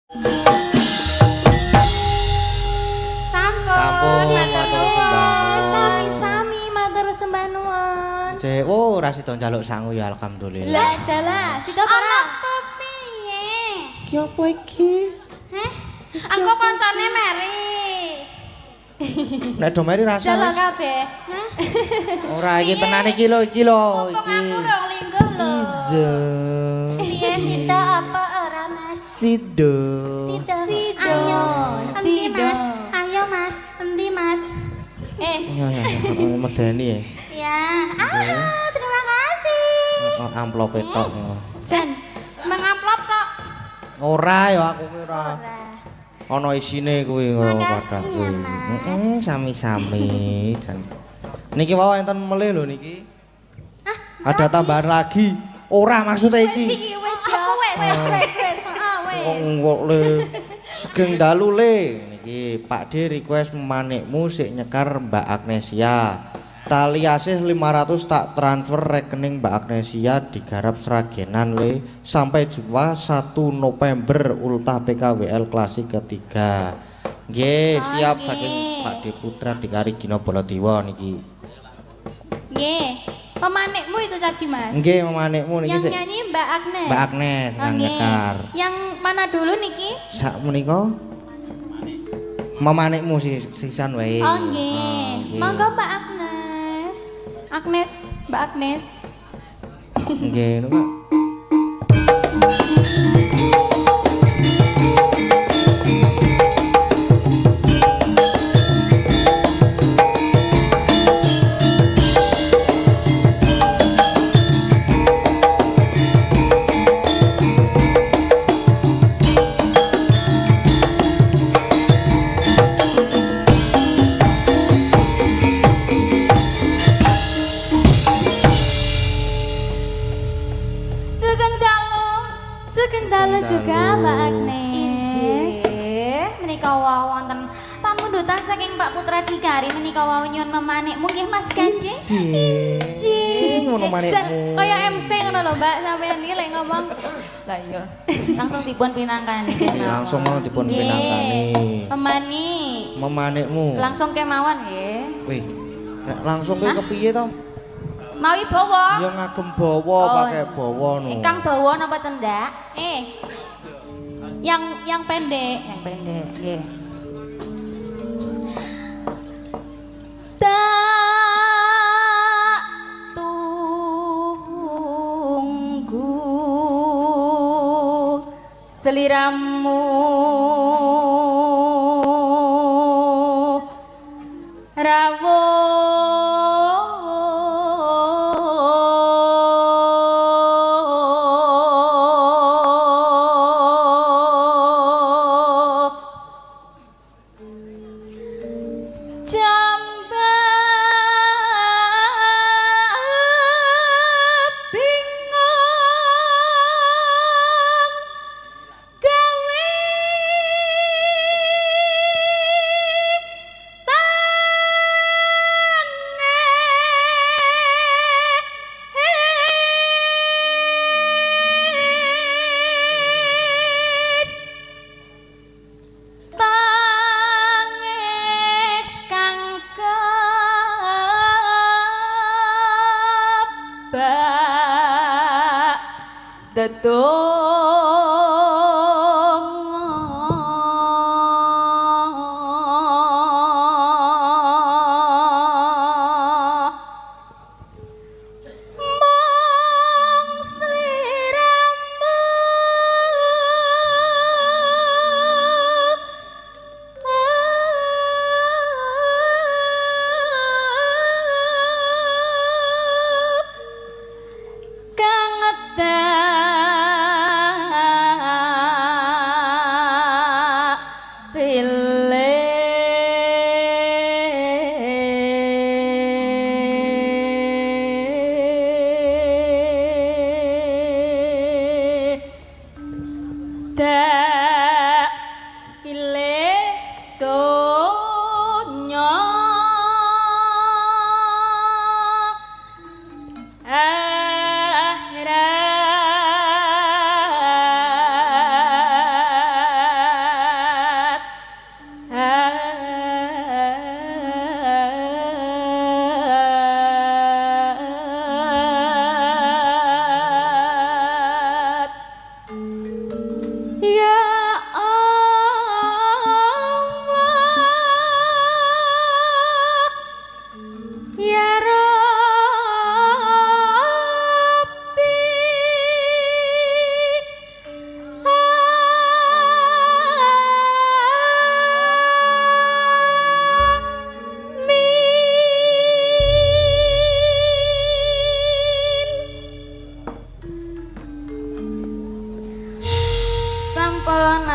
Sampun matur sembah nuwun. Sami-sami matur sembah nuwun. Oh, ora sida njaluk sangu ya alhamdulillah. Lah dalah, sida ora piye? Ki apa iki? Heh? Engko koncone Mary. Nek do mari rasa. jaluk kabeh. Hah? Ora iki tenan iki lho, iki. Aku urung lingguh lho. Iza. Piye sida apa ora Mas? Sido. Sida. Sido. Ayo, endi Sido. Mas? Ayo Mas, endi Mas? Ya, medeni ya. Ya, terima kasih. Amplop tok. Jan, Mengamplop tok. Ora ya aku kira. Ora. Ana isine kuwi Makasih padha ya, kuwi. Mas. Sami-sami. Jan. Niki wae enten melih lho niki. Ada tambahan lagi. Ora maksudnya iki. wis ya. Wis. Kok le sugeng dalu le niki Pak D request manikmu sik nyekar Mbak Agnesia. Tali asih 500 tak transfer rekening Mbak Agnesia digarap seragenan le sampai jumpa 1 November ultah PKWL klasik ketiga. Nggih, siap saking Pak D Putra Dikari Gino Baladewa niki. Nggih. Pemanikmu itu tadi, Mas. Nggih, memanikmu niki Yang sik nyanyi Mbak Agnes. Mbak Agnes yang nggih. nyekar. Yang mana dulu niki? Sak menika memanikmu sisan wae. Oh nggih. Monggo Mbak Agnes. Mbak Agnes. Nggih, niku. Sugeng dalu juga dalu. Mbak Agnes. Menika wonten pamundutan saking Pak Putra Dikari menika wau nyuwun memanikmu nggih Mas Kanjeng. Ngono manikmu. Kaya MC ngono lho Mbak, sampeyan iki lek ngomong. Lah iya. Langsung dipun pinangkani. Langsung mau dipun pinangkani. Pemani. Memanikmu. Langsung kemawon nggih. Wih, nek langsung ke kepiye to? Mawi bawa. Ya ngagem bawa, pakai bawa no. Kang dawa napa cendak? Yang pendek, nggih. Tak tunggu seliramu rawuh jambak bingung gawe tangis kang kebak dedonga mong sliramu kang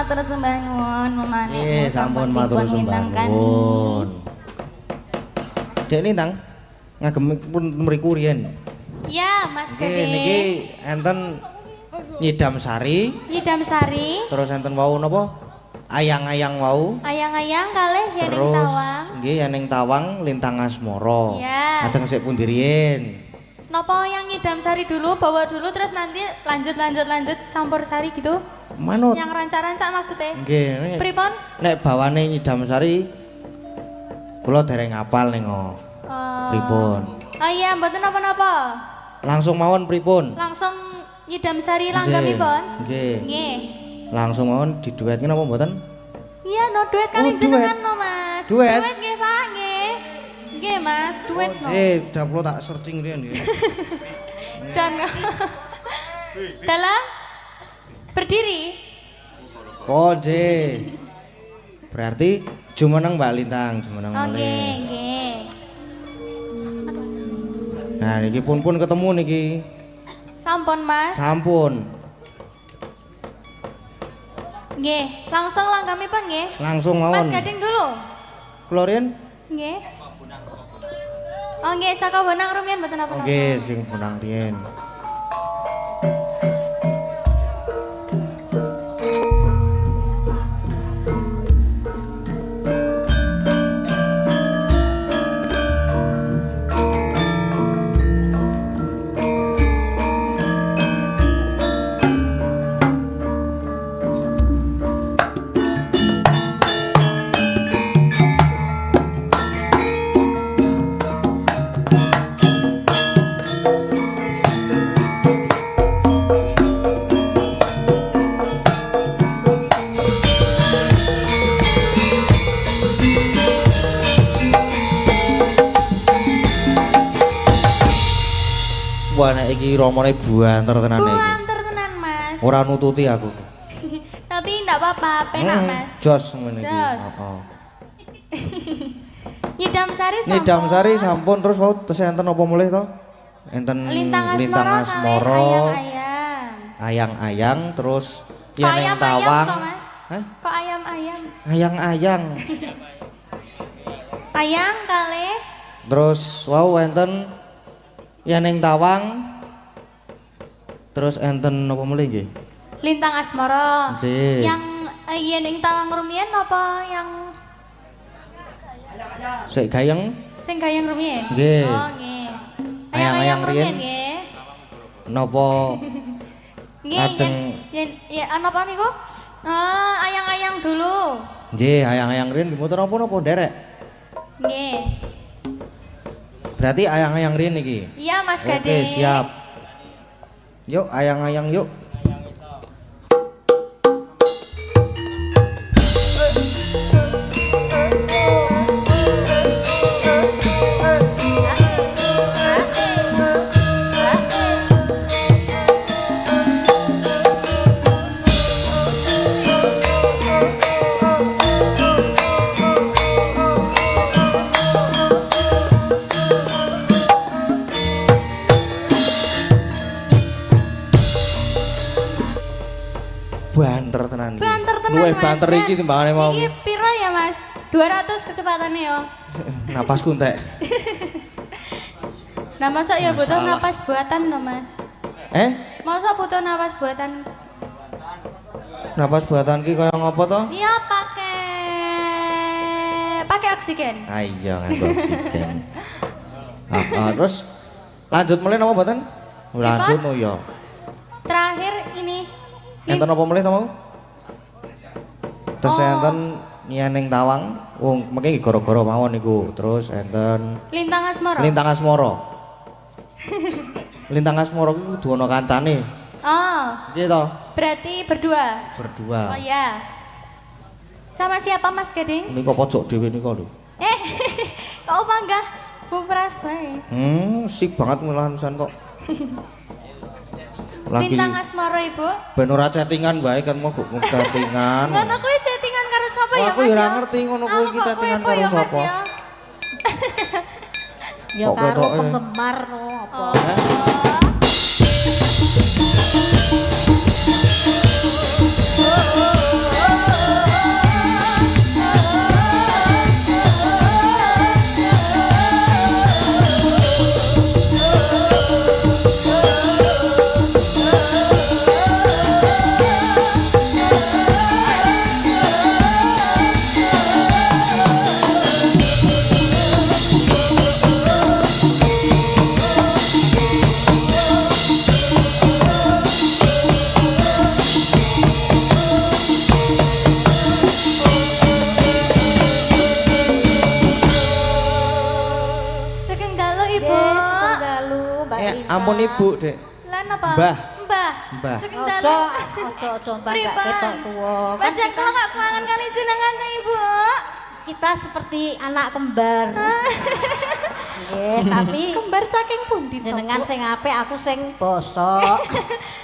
matur sembah nuwun memanekmu. Sampun matur sembah ngintangkan. nuwun. Dek Lintang ngagem pun mriku riyen. Ya, Mas Nggih Gading. niki enten Nyidam Sari, Nyidam Sari, terus enten wau napa? Ayang-ayang wau. ayang-ayang kalih Yening Terus Tawang. nggih Yening Tawang Lintang Asmara. Iya. Ajeng sik pundi riyen? Napa yang Nyidam Sari dulu, bawa dulu terus nanti lanjut campur sari gitu? Manut. Yang rancak-rancak maksudnya? Nggih. Pripun? Nek bawane Nyidam Sari kula dereng ngapal ning Oh. pripun. Oh iya, mboten napa-napa. Langsung mawon pripun? Langsung Nyidam Sari langgamipun? Nggih. Nggih. Langsung mawon diduetke napa mboten? Iya, no duet kali Oh, jenengan duet. no, Mas. Duet? Duet nggih, Pak, nggih. Nggih, Mas, duet no. Dah kula tak searching riyen nggih. Jangan. Dalam berdiri. Oh, nggih. Berarti jumeneng Mbak Lintang, jumeneng Oke, malih. nggih. Nah, niki pun ketemu niki. Sampun, Mas. Sampun. Nggih, langsung langgamipun nggih. Langsung Mas mawon. Gading dulu. Kula riyen Nggih. Oh nggih, saka Bonang rumiyin mboten apa-apa. nggih saking punang riyen. Wah nek iki romone buanter tenan iki. Buanter tenan, Mas. Ora nututi aku. Tapi enggak apa-apa, penak, Mas. Jos ngene iki. Jos. Heeh. Nyidam Sari sampun. Nyidam Sari sampun terus wau tesih enten apa mulih to? Enten Lintang Asmara kalih ayang-ayang. Ayang-ayang terus Kok Yeneng ayam-ayam Tawang. kok, Mas? Hah? Kok ayam-ayam? Ayang-ayang. Ayang kalih Terus wau enten Yeneng Tawang. Terus enten apa mulih nggih? Lintang Asmara. Nggih. Yang Yening Tawang rumiyin apa yang Sik gayeng sing gayeng rumiyin? Nggih. Oh, nggih. Ayang-ayang riyen. nggih. napa Nggih, Ajeng. ya napa niku? Ayang-ayang dulu. nggih ayang-ayang riyen mboten napa-napa nderek. Nggih. Berarti ayang-ayang riyen iki. Iya, Mas Gading. Oke, siap. Yuk ayang-ayang yuk. Banter tenan iki. Banter tenan, Luwih Mas. banter iki timbangane mau. Iki piro ya, Mas? 200 kecepatannya ya. Napasku entek. Nah, masa ya butuh Masalah. napas buatan no, Mas? Masa butuh napas buatan? Napas buatan ki kaya ngopo to? Iya, pakai oksigen. Ah iya nganggo oksigen. Terus lanjut mulai napa mboten? Lanjut no ya. Terakhir ini Enten apa mulai to mau? Terus Oh. enten Yeneng Tawang. Wong mengki gara-gara mawon niku. Terus enten Lintang Asmara. Lintang Asmara. Lintang Asmara ku kudu ana kancane. Oh, Nggih to? berarti berdua. Berdua. Oh ya. Sama siapa, Mas Gading? Nika pojok dhewe nika lho. Kok bangga? Bu Pras bae. Sik banget mulahan pisan kok. Lagi Lintang Asmara, Ibu. ben ora chattingan wae kan mau kok chattingan. Ngono kuwi chattingan karo sapa Oh, ya, aku Mas? ya ora ya? ngerti ngono kuwi iki Kok chattingan kepo karo ya, Mas, sapa. ya? Ya Kok karo ketoke? penggemar no apa. Oh. Mbak Lintang. Ampun Ibu, Dek. Lan apa? Mbah. Mbah. Mbah. Saking Ojo, dalu. ojo Mbak gak Pripun? ketok tuwa. Kan Pancen kita, kula gak kuangan kali jenengan Ibu. kita seperti anak kembar. Nggih, tapi Kembar saking pundi to? jenengan Bu? sing apik, aku sing bosok.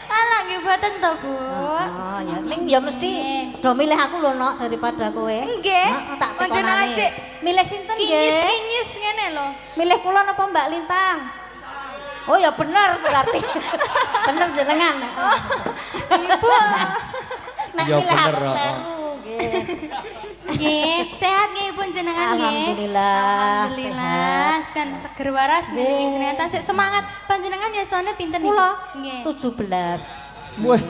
Alah nggih boten to, Bu. Oh, ya ning ya mesti do milih aku lho Nok daripada kowe. Nggih. Heeh, tak Panjenengan tekonane. sik Milih sinten nggih? kinyis-kinyis ngene lho. Milih kula napa Mbak Lintang? Oh ya bener berarti. Bener jenengan. Ibu. Nek Ya milih bener, aku oh. kleru nggih. Nggih, sehat nggih pun jenengan nggih. Alhamdulillah, Alhamdulillah, sen seger waras Nggih. nggih jenengan tasik semangat. Panjenengan ya soalnya pinten Ibu? Kula Nggih. 17. Wah,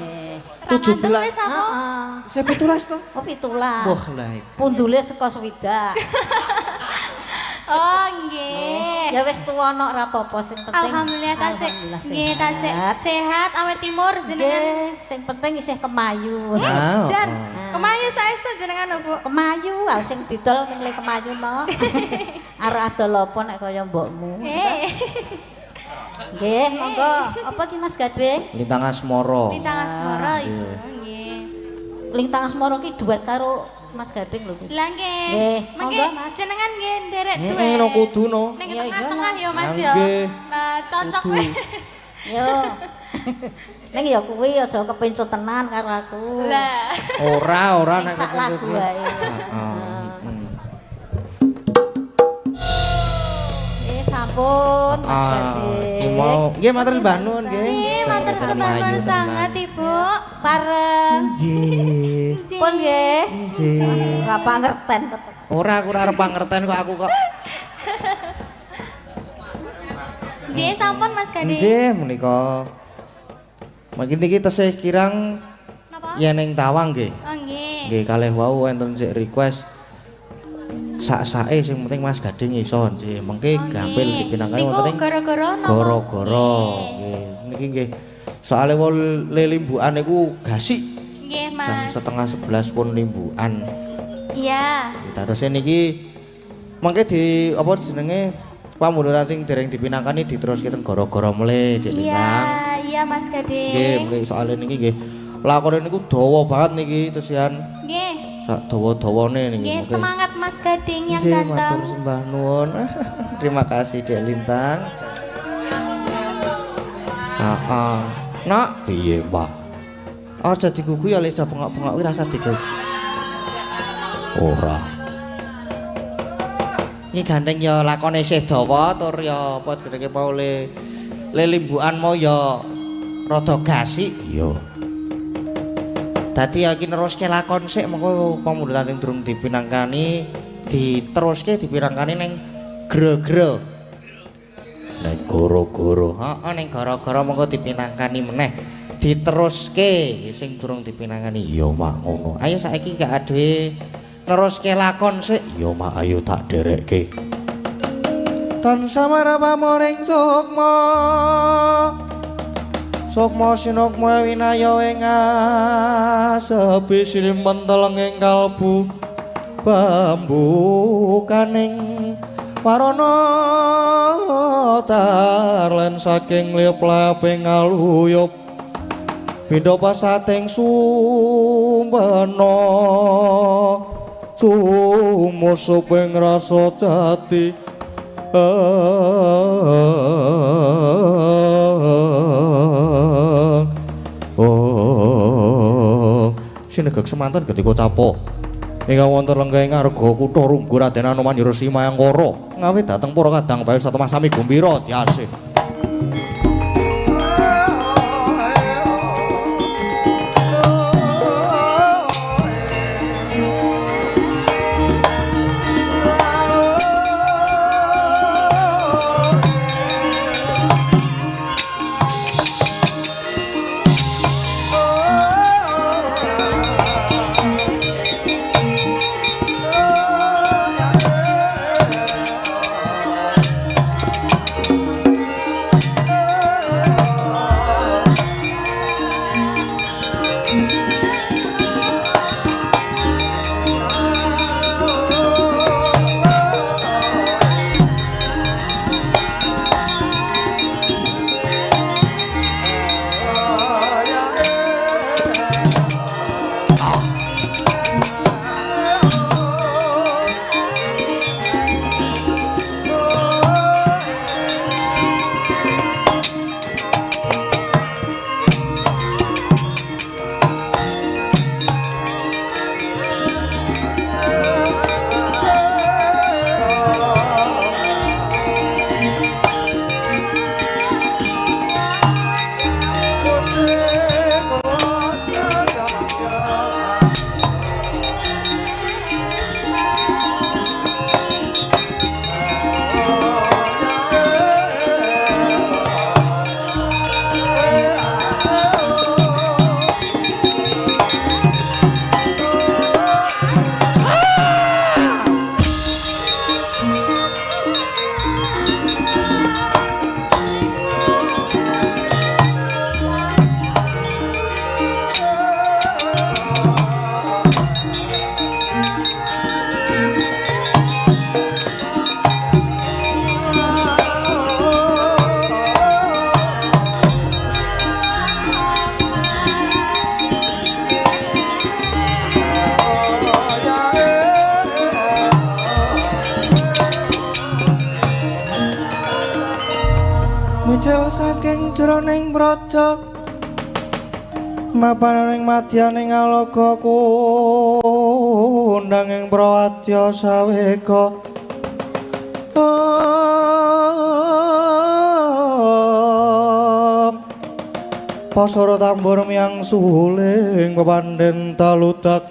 Ramadan 17. wis apa? Heeh. Saya 17 to. Oh 17. Wah lah. Ibu. Pundule saka swidak. Oh, nggih. Ya wis tuwa Nok ora apa-apa sing penting. Alhamdulillah tasik. Alhamdulillah Nggih, tasik sehat. sehat awet timur jenengan. Nggih, sing penting isih kemayu. Ah, Jan, oh. kemayu saestu jenengan lho, Bu. Kemayu, ah sing didol ning le kemayu no. Arep adol apa nek kaya mbokmu. Eh, Nggih, monggo. Apa ki Mas Gading? Lintang Asmara. bintang asmara Ibu. iya. Nggih. Lintang Asmara ki duet karo Mas Gading lho. Ki. Lah nggih. Nggih, Mangke monggo, Mas. jenengan nggih nderek duwe. Heeh, no kudu no. Ning Iya, iya, tengah-tengah ya Mas Lah, ya. nggih. Nah, cocok Kudu. weh. Yo. Ning ya kuwi aja kepencut tenan karo aku. Lah. Ora Ning nek sak lagu wae. Sampun Mas Gading. Ki mau nggih matur sembah nuwun nggih. Nggih, matur Sama-sama sembah ayu sangat tenan. Ibu. Bareng. Nggih. Pun nggih. Nggih. Ora pangerten tetep. Ora aku ora arep pangerten kok aku kok. Nggih, sampun Mas Gading. Nggih menika. Mungkin niki tesih kirang Napa? yen ning Tawang nggih. Oh, nggih. Nggih kalih wau enten sik request sak-sake sing penting Mas Gading iso nggih. Mengke gampil dipinangkani Niku wonten ing gara-gara napa? gara-gara nggih. Niki nggih. Soale wole limbukan niku gasik Nggih, jam Mas. setengah 11 pun limbukan. Iya. Kita terus niki mengke di apa jenenge pamunduran sing dereng dipinangkani diteruske ten gara-gara mle Dik Iya, Lintang. iya Mas Gading. Nggih, mengke soalé niki nggih lakone niku dawa banget niki tesian Nggih. sak dawa-dawane niki. Nggih, Mengke- semangat Mas Gading yang Nggih, ganteng. matur sembah nuwun. Terima kasih Dek Lintang. Heeh. Nak, piye, Pak? Aja digugu ya wis bengok-bengok kuwi rasa digugu. Ora. Iki gandeng ya lakone isih dawa tur ya apa jenenge mau le limbukan mau ya rada gasik. Iya. Dadi ya iki neruske lakon sik mengko pamundutan sing durung dipinangkani diteruske dipinangkani ning gro-gro. Ning goro-goro. Heeh ning gara-gara mengko dipinangkani meneh. Diteruske sing durung dipinangkani. Iya mak ngono. Ayo saiki gak adewe neruske lakon sik. Iya mak ayo tak derekke. Tansah marapa-moring sukma. Sukma sinukma winaya ing asepi silim menteleng ing kalbu bambu kaning warana tarlen saking liep-leping aluyup pindha pasating sumbana sumusuping rasa jati sinegek semanten ketika capo ingkang wonten lenggahing arga kutha Runggu Raden Anoman Resi Mayangkara ngawit dhateng para kadang bae satemah sami gembira diasih. Micil saking jroning praja mapan ing madyaning aloka kundang ing prawadya sawega pasara tambur miyang suling pepandhen taludak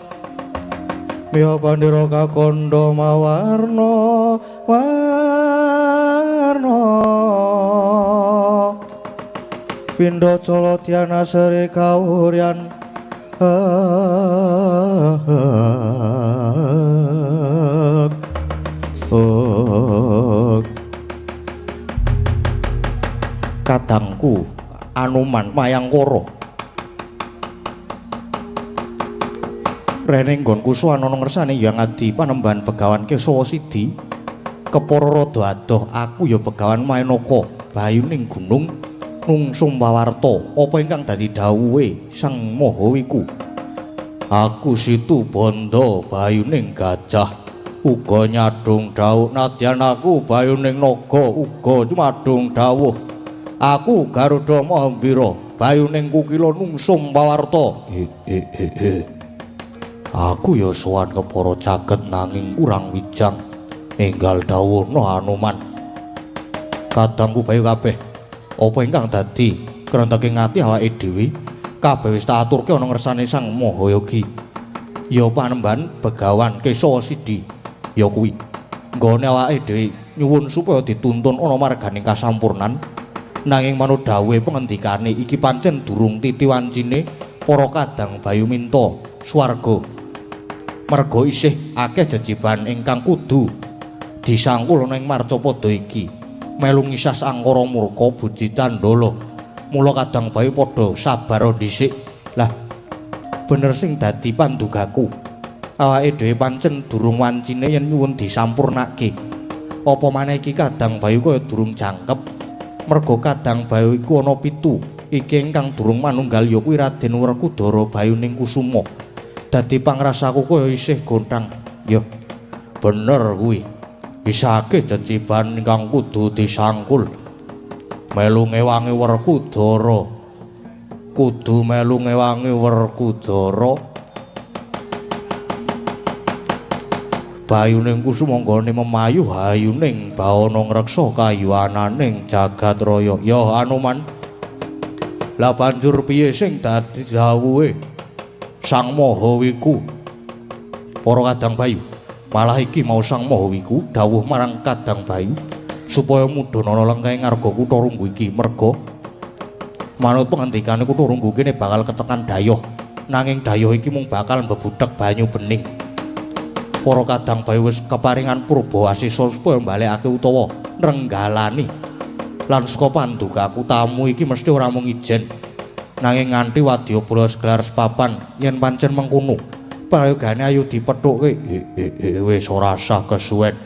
miya pandira kakandha mawarna warna pindha cala diana seri kawuryan kadangku Anuman Mayangkara rene nggonku suwana ngersane Hyang Adi Panembahan Begawan Kesawa Sidi kepara rada adoh aku ya Begawan Maenaka bayuning gunung nungsum pawarta apa ingkang dadi dawuhe Sang Mahawiku aku situ bondo bayuning gajah uga nyadung dawuh nadyan aku bayuning naga uga cumadung dawuh aku Garuda Mahambira bayuning kukila nungsum pawarta aku ya sowan kepara jagat nanging kurang wijang enggal dawuhna Anuman kadangku bayu kabeh apa ingkang dadi krenteking ati awake dhewe kabeh wis tak aturke ana ngersane Sang Mahayogi ya Panembahan Begawan Kesawa Sidi ya kuwi nggone awake dhewe nyuwun supaya dituntun ana marganing kasampurnan nanging manut dawuhe pengendikane iki pancen durung titi wancine para kadang bayu minta swarga merga isih akeh jejiban ingkang kudu disangkul ning marcapada iki melu ngisas angkara murka buji candala mula kadang bayu padha sabar dhisik lah bener sing dadi pandugaku awake dhewe pancen durung wancine yen nyuwun disampurnake apa maneh iki kadang bayu kaya durung jangkep merga kadang bayu iku ana 7 iki ingkang durung manunggal ya kuwi Raden Werkudara bayuning Kusuma dadi pangrasaku kaya isih gontang ya bener kuwi isake jeciban ingkang kudu disangkul melu ngewangi Werkudara kudu melu ngewangi Werkudara bayuning Kusuma nggone memayu hayuning bawana ngreksa kayuananing jagat raya ya Anuman lah banjur piye sing dadi dawuhe Sang Mahawiku para kadang bayu malah iki mau Sang Mahawiku dawuh marang kadang bayu supaya mudhun ana lengkahe ngarga Kutha Runggu iki merga manut pengendikane Kutha Runggu kene bakal ketekan dayoh nanging dayoh iki mung bakal mbebudhek banyu bening para kadang bayu wis keparingan purba asisa supaya mbalekake utawa nrenggalani lan saka pandugaku tamu iki mesti ora mung ijen nanging nganti wadyabala gelar sepapan yen pancen mengkono prayogane ayo dipethuke wis ora sah kesuwen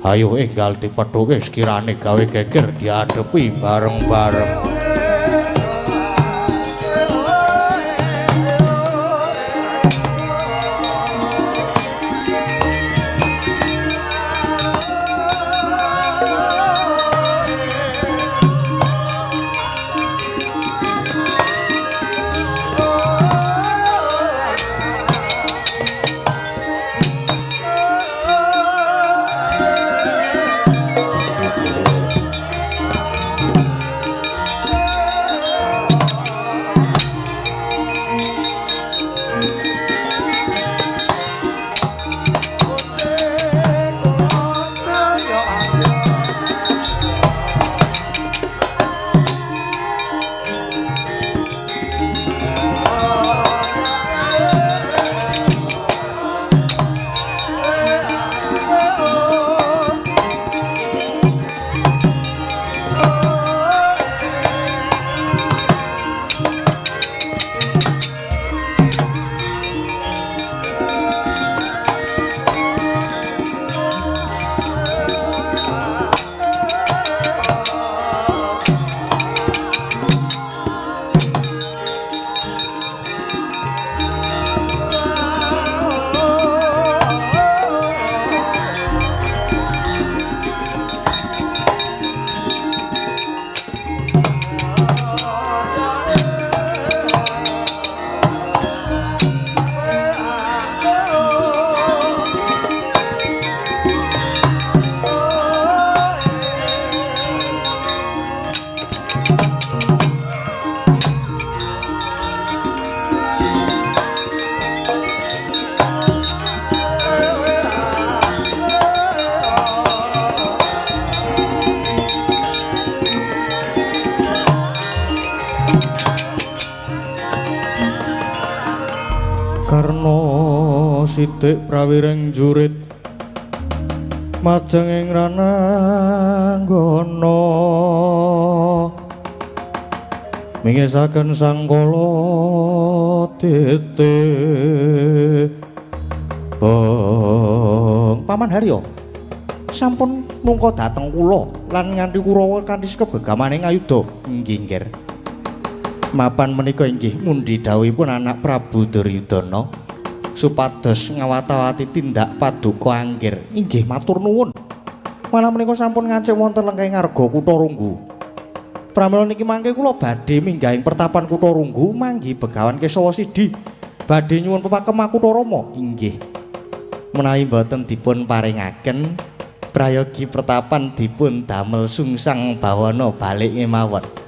ayo enggal dipethuke sekirane gawe geger diadepi bareng-bareng Karna sithik prawireng jurit majeng ing rananggana mingisaken sangkala titih Paman Haryo sampun mungka dhateng kula lan nganti Kurawa kanthi sikep gegamaning ayuda inggih nggih mapan menika inggih mundi dawuhipun anak Prabu Duryudana supados ngawat-awati tindak paduka anggir inggih matur nuwun malah menika sampun ngancik wonten lengkeng ngarga Kutha Runggu pramila niki mangke kula badhe minggahing pertapan Kutha Runggu manggi Begawan Kesawa Sidi badhe nyuwun pepakem Kutha Rama inggih menawi boten dipun paringaken prayogi pertapan dipun damel sungsang bawana balik kemawon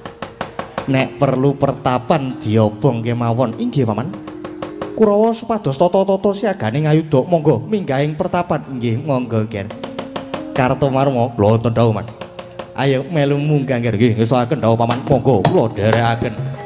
nek perlu pertapan diobong kemawon inggih Paman Kurawa supados tata-tata siagane ngayuda monggo minggahing pertapan inggih monggo Ger Kartomarma lho wonten dawuh Man ayo melu munggah Ger nggih ngesaken dawuh Paman monggo kula dherekaken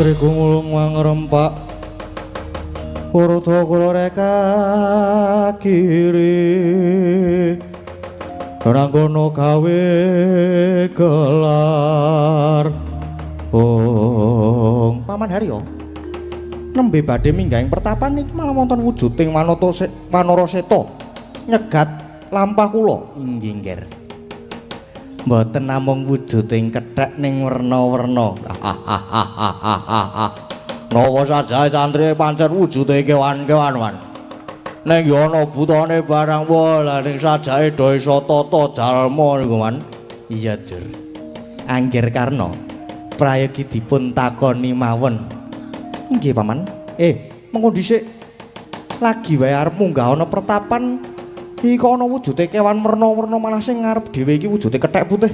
Atri gumulung mangrempak Purutha kula reka kiri Ranggana gawe gelar Paman Haryo nembe badhe minggahing pertapan niki malah wonten wujuding Wanara Seta nyegat lampah kula inggih nggih mboten namung wujuding kethek ning werna-werna nawa sajae santri pancen wujude kewan-kewan man ning yo ana butane barang wae ning sajae do isa tata jalma niku man iya Dur Anggir Karna prayogi dipun takoni mawon nggih Paman mengko dhisik lagi wae arep munggah ana pertapan iki kok ana wujude kewan werna-werna malah sing ngarep dhewe iki wujude kethek putih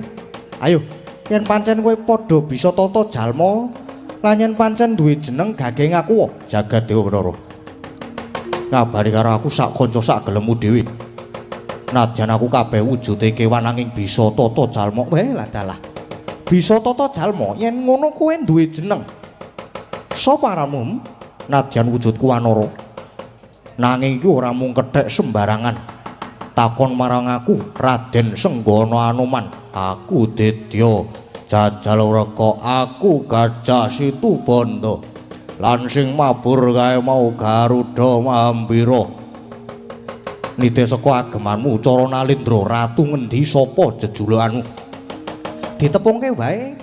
ayo yen pancen kowe padha bisa tata jalma Lan yen pancen duwe jeneng gageng aku jagat Dewa Batara. Ngabari karo aku sak kanca sak gelemmu dhewe. Nadyan aku kabeh wujude kewan nanging bisa tata jalma. Weh ladalah. Bisa tata jalma yen ngono kowe duwe jeneng. Sapa aramu? Nadyan wujudku wanara. Nanging iki ora mung kethek sembarangan. Takon marang aku Raden Senggana Anoman. Aku Dedya Jajalureka, aku Gajah Situbanda. Lan sing mabur kae mau Garuda Mahambira. Nite saka agemanmu cara nalindra ratu ngendi sapa jejulukanmu? Ditepungke wae.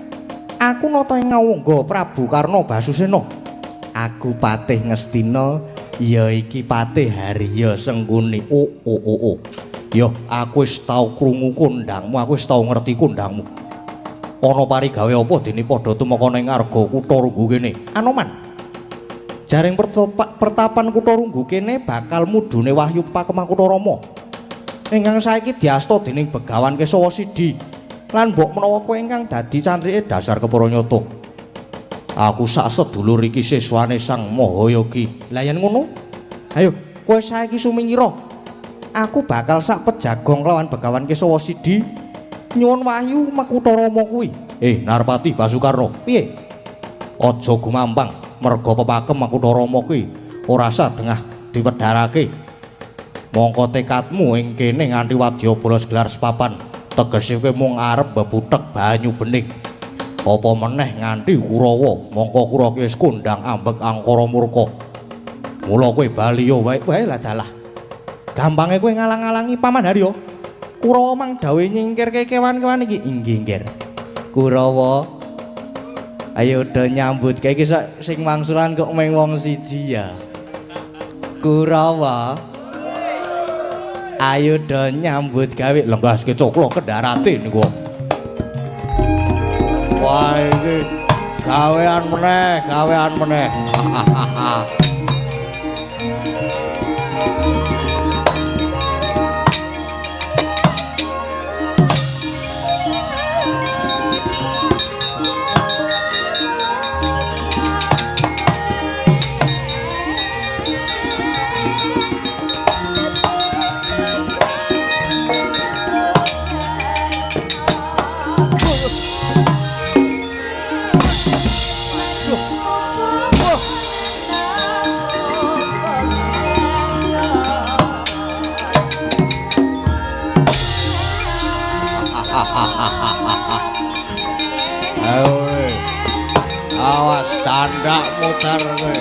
Aku nata ing ngawangga Prabu Karna Basusena. Aku Patih Ngastina, ya iki Patih Harya Sengkuni. Oh. Ya aku wis tau krungu kondangmu, aku wis tau ngerti kondangmu. Ana parigawe apa dene padha tumeka ning arga Kutha Runggu kene? Anoman. Jaring pertapan Kutha Runggu kene bakal mudune wahyu Pakeman Kutha Rama. Ingkang saiki diasta dening Begawan Kesawa Sidi. Lan mbok menawa kowe ingkang dadi cantrike dasar Keparanyata. Aku sak sedulur iki siswane Sang Mahayogi. Lah yen ngono, ayo kowe saiki sumingira. Aku bakal sak pejagong lawan Begawan Kesawa Sidi nyuwun wahyu Makutha Rama kuwi. Narpati Basukarna, piye? Aja gumampang. Merga pepakem Makutha Rama kuwi ora sadengah diwedharake. Mongko tekadmu ing kene nganti wadyabala gelar sepapan, tegese kowe mung arep bebutek banyu bening. Apa meneh nganti Kurawa, mongko Kurawa ki wis kondang ambek angkara murka. Mula kowe bali yo wae lah dalah. Gampange kowe ngalang-alangi Paman Harya. Kurawa mang dawuh nyingkirke kewan-kewan iki. Inggih, nggih. Kurawa ayo do nyambut kae iki sing mangsulan kok meng wong siji ya. Kurawa. Ayo do nyambut gawe lenggaske coklo kendarate niku. Wah iki gawean meneh. Awas tanda mutar kowe.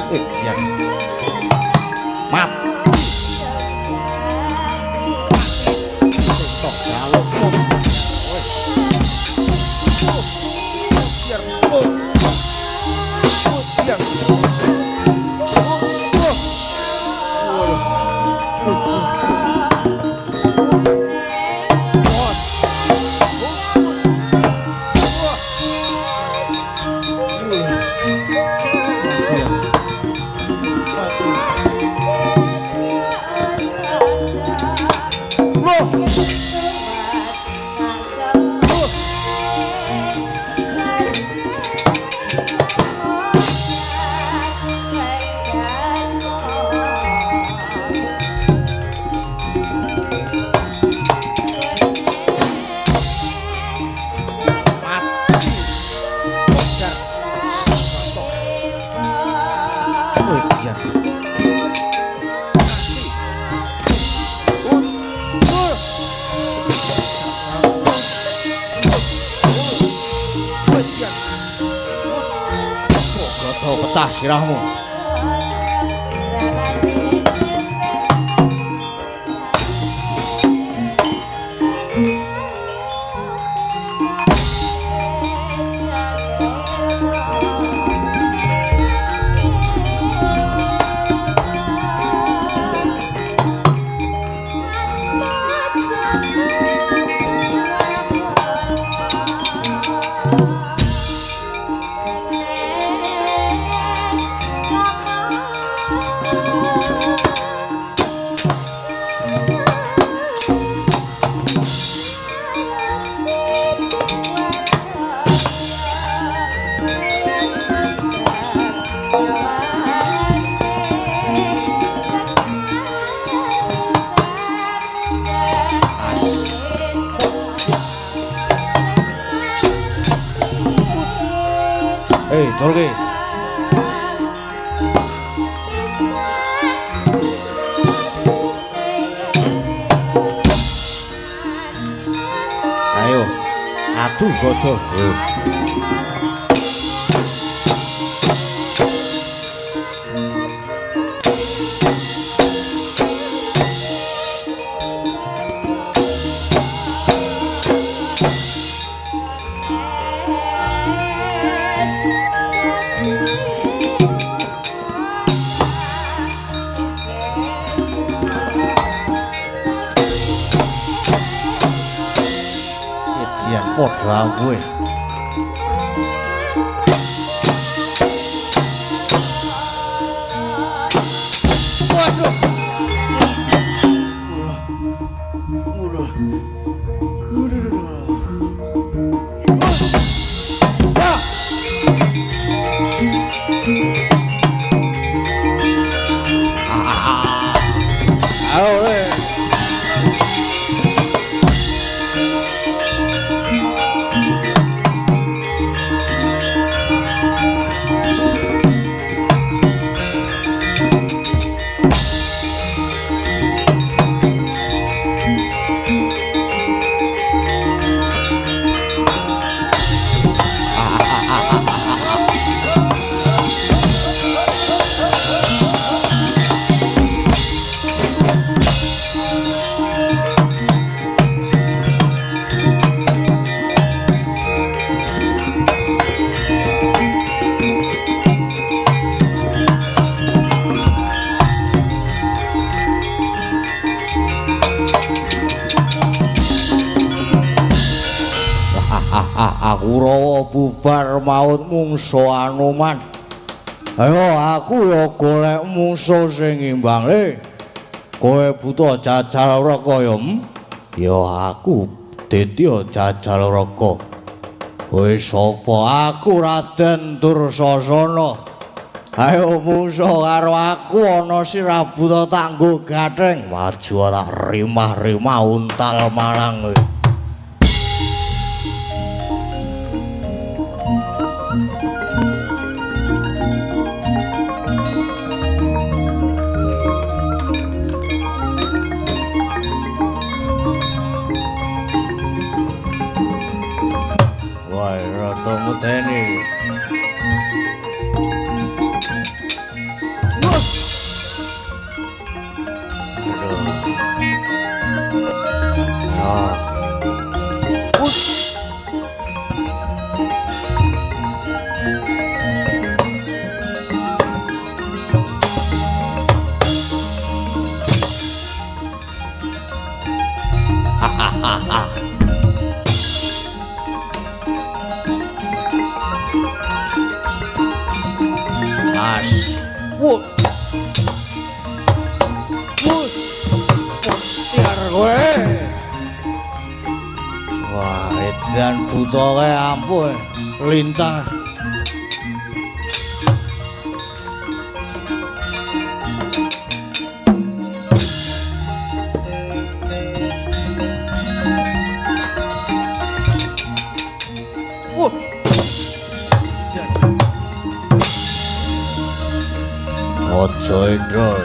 Jian. Mat. Tok jaluk pun. Biar pun. Biar. Pecah sirahmu. Jorge. Ayo, atu godo. Podra kowe. Waduh. Kurawa bubar maut mungsu Anoman. Ayo aku ya golek mungsu sing imbang. Kowe buta Jajal Raka ya? Ya aku Ditya Jajal Raka. Kowe sapa? Aku Raden Dursasana. Ayo mungsu karo aku ana sirah buta tak nggo gatheng. Maju tak rimah-rimah untal malang. Waduh. Ya. Mas. Wuh. Wuh. Tiar kowe. Wah, edan buta kowe ampun. Lintah. Wuh. Ojo Indro.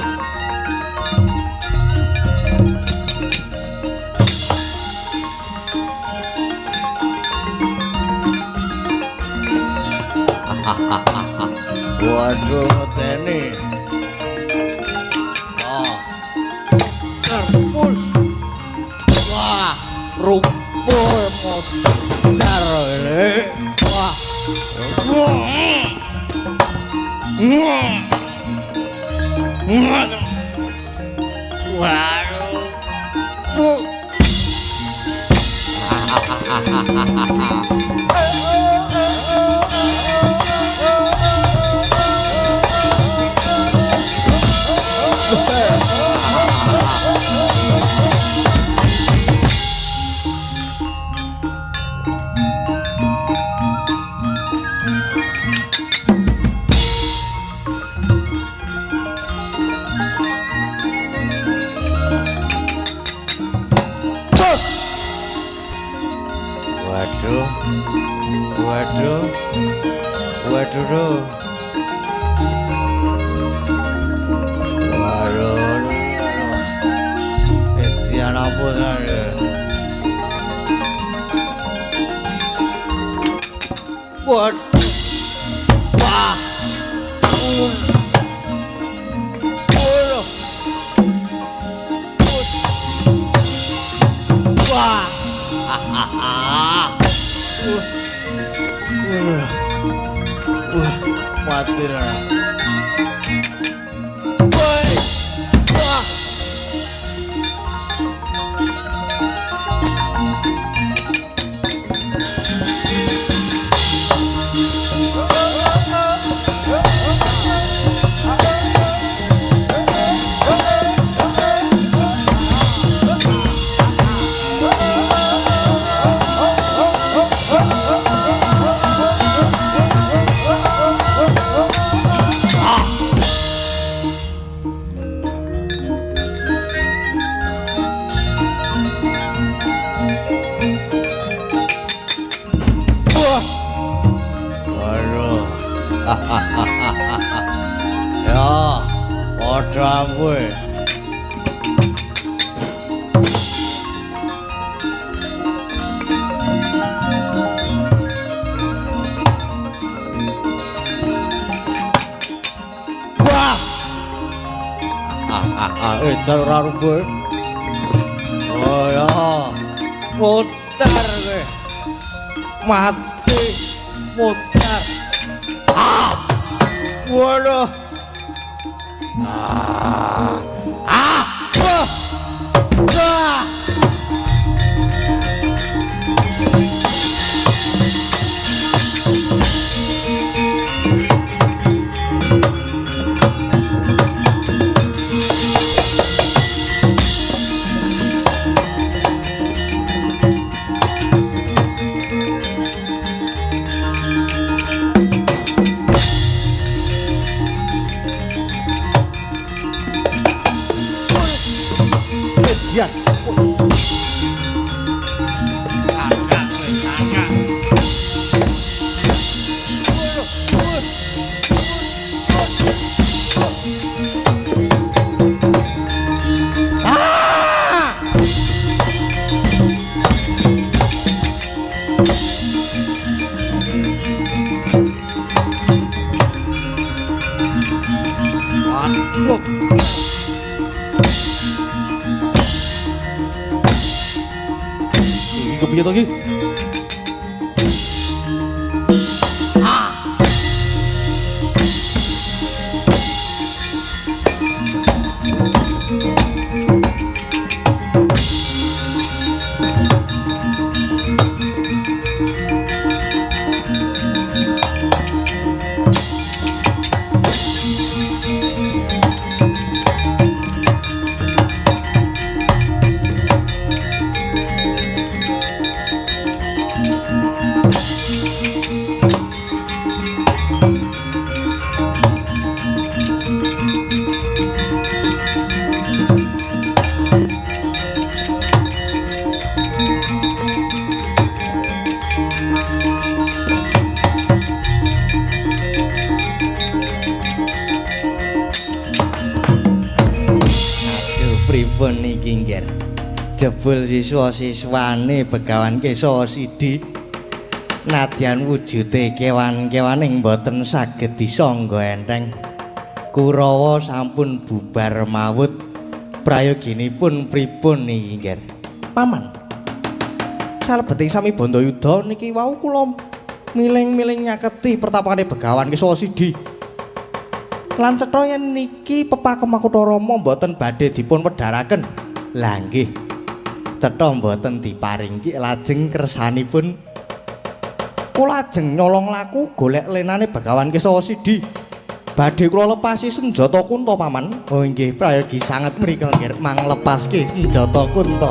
Waduh, Teni. Oh. Terpus. Wah, rumpul modar ini. Wah. Waduh. Waduh, waduh, waduh, waduh, ejian apa tadi? Waduh, wah, wah, mati lah. Wah. Ya, padha kowe. Wah. Jalur arube. Oh ya, mutar kowe. Mati mutar. Waduh. Ya. piye to iki? Pripun niki nggih? Jebul siswa-siswane Begawan Kesa Sidi nadyan wujude kewan-kewaning boten saged disangga enteng. Kurawa sampun bubar mawut. Prayoginipun pripun niki nggih? Paman. Salebeting sami Bandayuda niki wau kula miling-miling nyaketi pertapane Begawan Kesa Sidi. Lan cetha yen niki pepakem Makutha Rama mboten badhe dipun wedharaken. Lah nggih. Cetha mboten diparingki lajeng kersanipun kula ajeng nyolong laku golek lenane Begawan Kesa Sidi. Badhe kula lepasi senjata Kunta paman. Oh nggih prayogi sanget mrikel nggih mang lepaske senjata Kunta.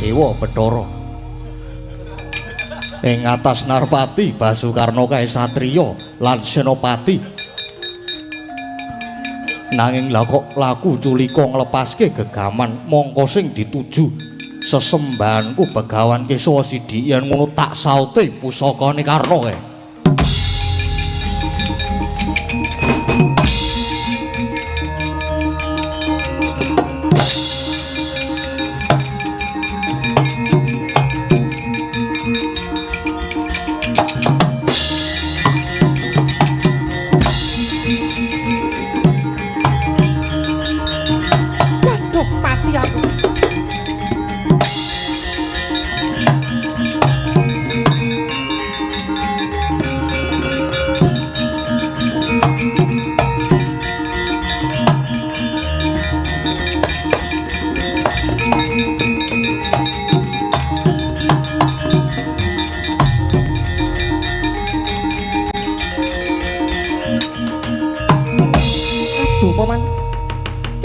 Dewa Bathara ing atas Narpati Basukarna kae satriya lan senopati nanging laku culika nglepaske gegaman mongko sing dituju sesembahanku Begawan Kesa Sidi yen ngono tak saute pusakane Karna kae.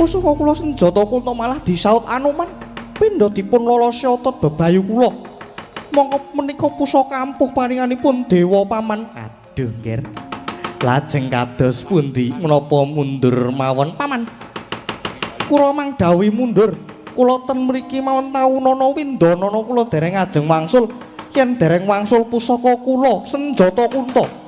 Pusaka kula senjata Kunta malah disaut Anoman pindha dipun lolosi otot bebayu kula. Mongko menika pusaka ampuh paringanipun dewa paman. Aduh nggih. Lajeng kados pundi menapa mundur mawon paman? Kula mang dawuh mundur. Kula ten mriki mawon taunana windanana kula dereng ajeng wangsul. Yen dereng wangsul pusaka kula senjata Kunta.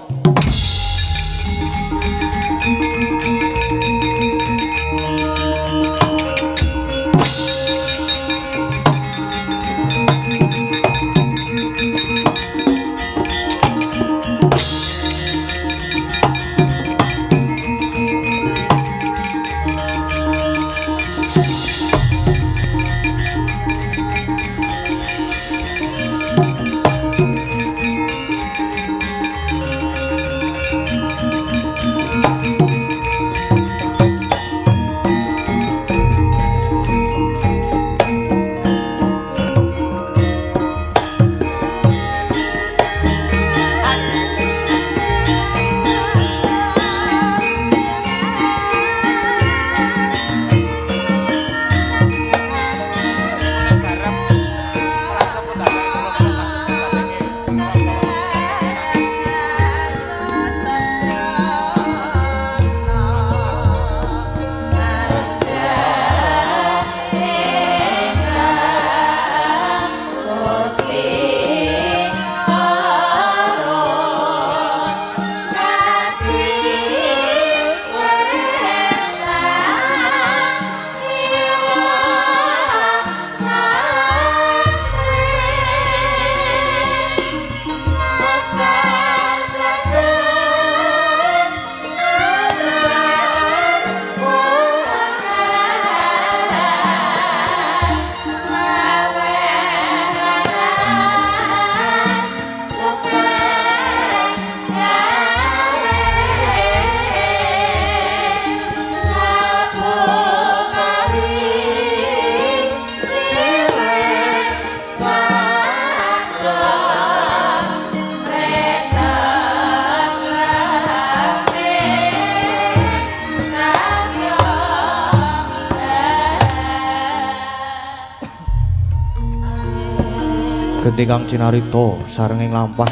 genti kang cinarita sarenging lampah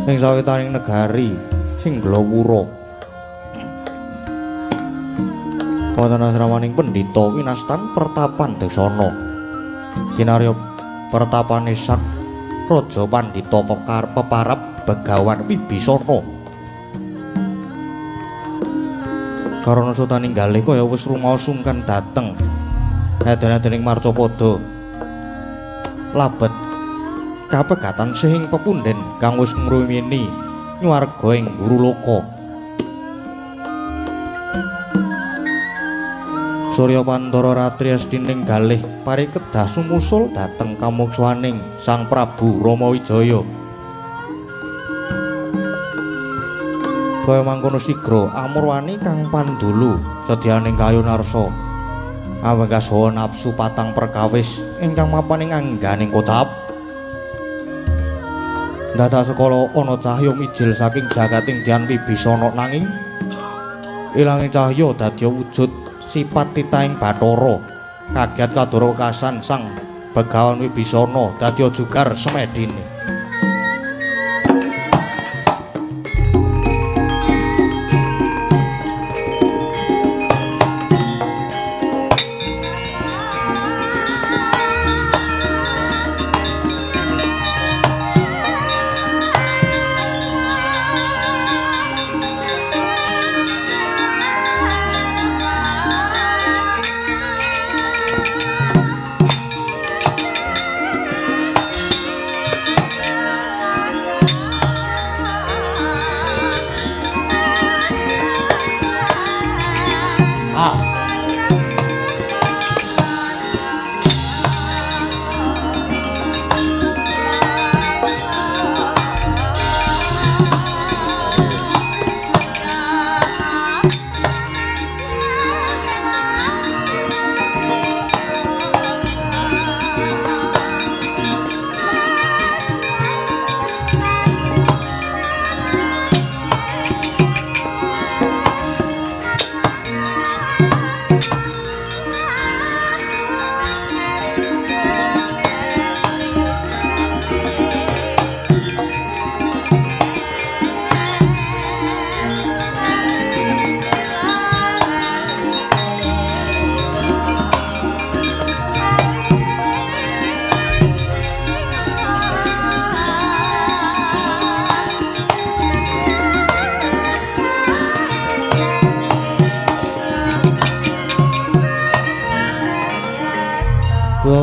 ing sawetaning negari sing glawura wonten asramaning pendhita winastan Pertapan Desana kinarya pertapane sak raja pandhita peparap Begawan Wibisana karana sutaning galih kaya wis rumaos sungkan dateng edan-edaning Marcapada labet kapegatan sing pepunden kang wis ngruwini nyuwarga ing guru loka Surya Pantara Ratri Astining galih parikedah sumusul dhateng kamuksaning Sang Prabu Ramawijaya kaya mangkono sigra amurwani kang pandulu sedyaning kayunarsa awegas hawa nafsu patang perkawis ingkang mapan ing angganing kocap dadak sekala ana cahya mijil saking jagating Dyan Wibisana nanging ilanging cahya dadi wujud sipat titahing Bathara kagiat kadurakasan Sang Begawan Wibisana dadi jugar semedine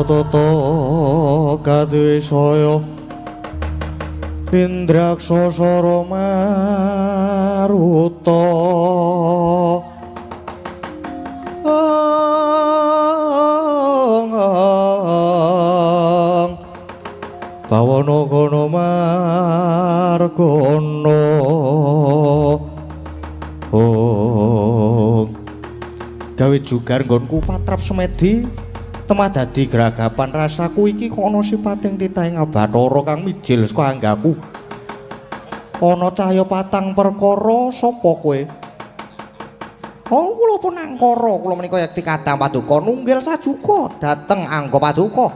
Tata kadwisaya Indraksasara Maruta Bawana kono margana gawe jugar nggonku patrap semedi temah dadi gragapan rasaku iki kok ana sipating titahing Bathara kang mijil saka anggaku ana cahya patang perkara sapa kowe kula pun angkara kula menika yekti kadang paduka nunggil sajuka dhateng angga paduka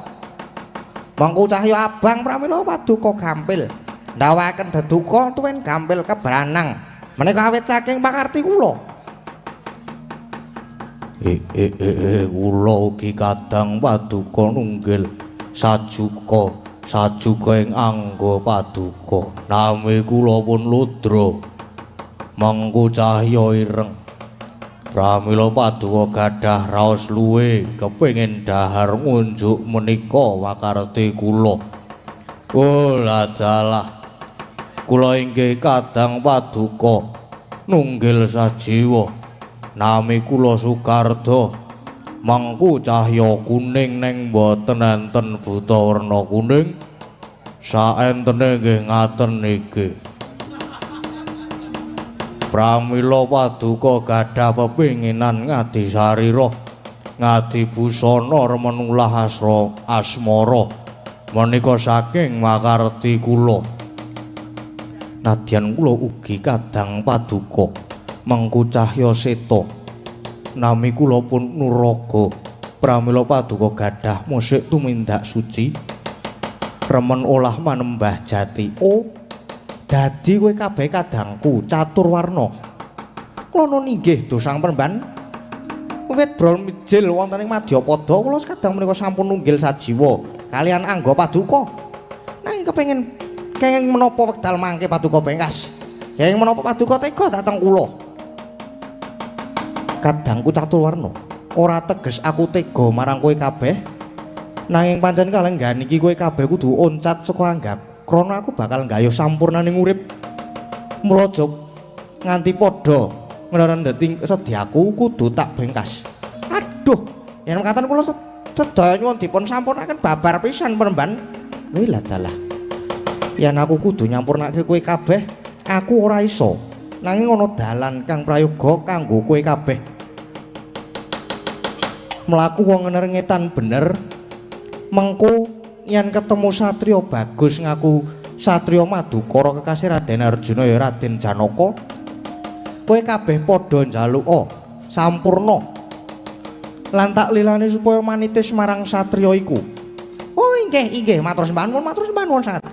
mangku cahya abang pramila paduka gampil ndawaken deduka tuwin gampil kebranang menika awit saking pakarti kula kula ugi kadang paduka nunggil sajuka ing angga paduka nami kula pun Ludra mangku cahya ireng pramila paduka gadah raos luwe kepengin dahar ngunjuk menika wakarti kula dalah kula inggih kadang paduka nunggil sajiwa nami kula Sukarda mangku cahya kuning ning boten enten buta werna kuning saentene nggih ngaten niki pramila paduka gadah pepinginan ngadi sarira ngadi busana remen ulah asmara menika saking makarti kula nadyan kula ugi kadang paduka mengku cahya seta nami kula pun Nuraga pramila paduka gadah musik tumindak suci remen olah manembah jati. Oh, dadi kowe kabeh kadangku catur warna. Kula nun inggih dosang peremban. Wit brol mijil wonten ing Madyapada kula kadang menika sampun nunggil sajiwa kalian angga paduka. Nanging kenging menapa wekdal mangke paduka bengkas. Kenging menapa paduka tega dhateng kula. Kadangku catur warna. Ora teges aku tega marang kowe kabeh. Nanging pancen kalenggan iki kowe kabeh kudu oncat saka anggap. Krana aku bakal nggayuh sampurnaning urip. Mula aja nganti padha ngrendheting sedyaku kudu tak bengkas. Aduh, yen mekaten kula sedaya nyuwun dipun sampurnaken babar pisan peremban. Wih dalah. Yen aku kudu nyampurnake kowe kabeh, aku ora iso. Nanging ana dalan kang prayoga kanggo kowe kabeh. Mlaku wong ngetan bener. Mengko yen ketemu satriya bagus ngaku satriya Madukara kekasih Raden Arjuna ya Raden Janaka. Kowe kabeh padha njaluka sampurna. Lan tak lilani supaya manitis marang satriya iku. Oh inggih, matur sembah nuwun sanget.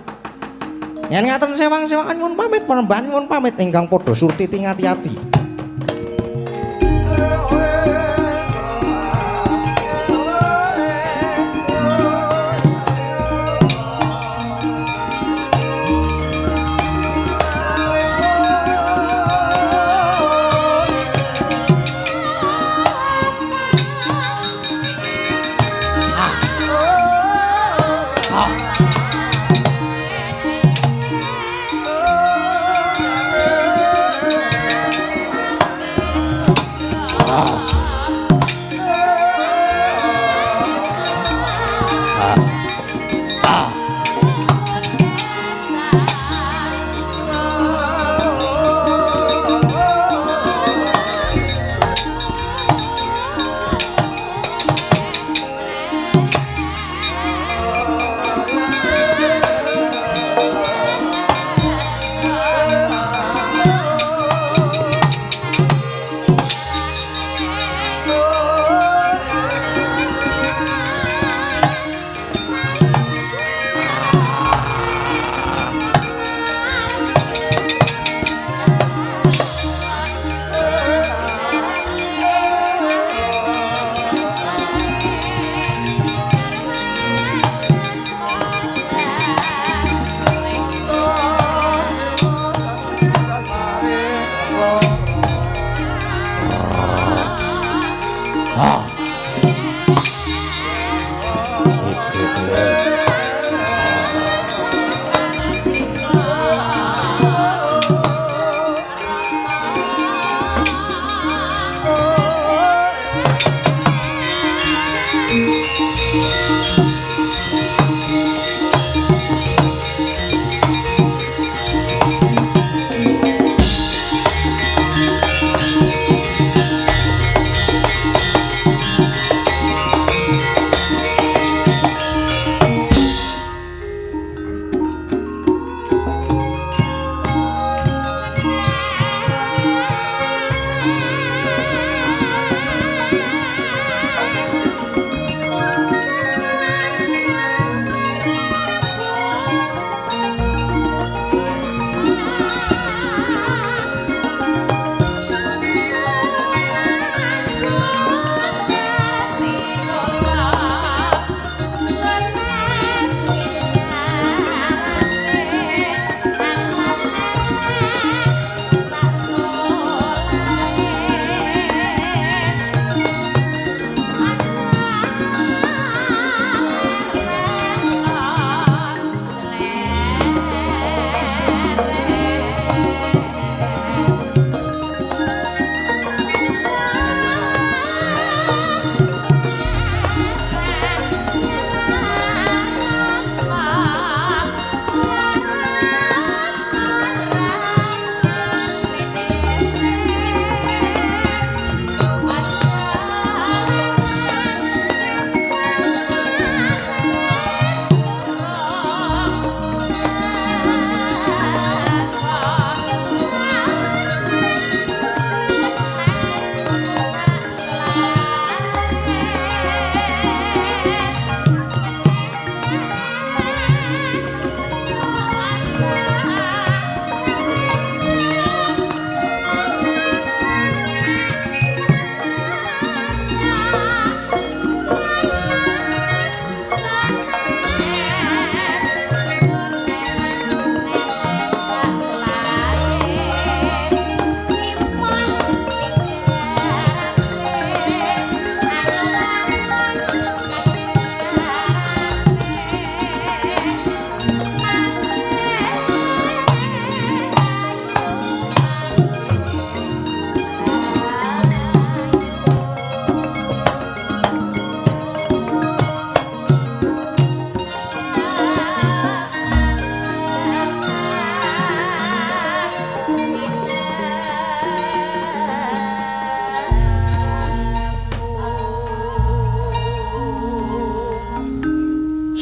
Yen ngaten sewang-sewangan nyuwun pamit penemban nyuwun pamit ingkang padha surti ati-ati.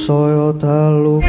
saya dalu